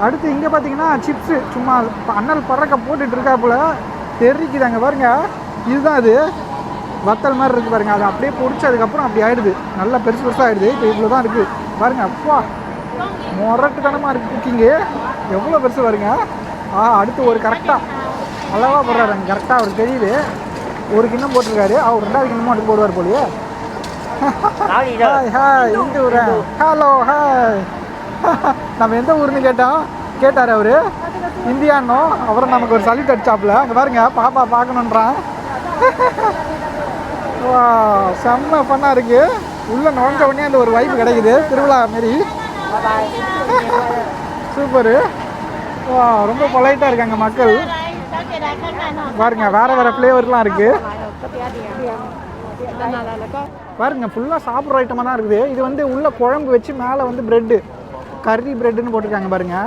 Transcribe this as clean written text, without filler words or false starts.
அடுத்து இங்கே பார்த்தீங்கன்னா சிப்ஸு சும்மா அண்ணல் பறக்க போட்டுட்டு இருக்காப்புல தெரிக்குது அங்கே பாருங்க. இதுதான் அது வத்தல் மாதிரி இருக்குது பாருங்க. அதை அப்படியே பொரிச்சதுக்கப்புறம் அப்படி ஆயிடுது, நல்லா பெருசு பெருசாக ஆகிடுது. இப்போ இவ்வளோ தான் இருக்குது பாருங்க. அப்பா முரட்டுத்தனமாக இருக்குது குக்கிங்கு. எவ்வளோ பெருசு பாருங்க. அடுத்து ஒரு கரெக்டாக அளவாக போடுறாரு அங்கே கரெக்டாக அவருக்கு தெரியுது. ஒரு கிண்ணம் போட்டிருக்காரு, அவர் 2வது கிண்ணமும் அடுத்து போடுவார் போலியே. ஹாய் ஹாய் இந்த ஊரா? Hello hi. நம்ம எந்த ஊருன்னு கேட்டார் அவர். இந்தியானோ. அப்புறம் நமக்கு ஒரு சல்யூட் அடிச்சாப்புல. அங்கே பாருங்க பாப்பா பார்க்கணுன்றான். வா செம்ம ஃபன்னாக இருக்குது. உள்ளே நுழைஞ்ச உடனே அந்த ஒரு வைப்பு கிடைக்குது, திருவிழா மாரி. சூப்பரு. வா ரொம்ப பொலைட்டாக இருக்காங்க மக்கள் பாருங்க. வேறு ஃப்ளேவர்லாம் இருக்குது பாருங்க. ஃபுல்லாக சாப்பிட்ற ஐட்டமாக தான் இருக்குது. இது வந்து உள்ள குழம்பு வச்சு மேலே வந்து ப்ரெட்டு கறி ப்ரெட்டுன்னு போட்டிருக்காங்க பாருங்க.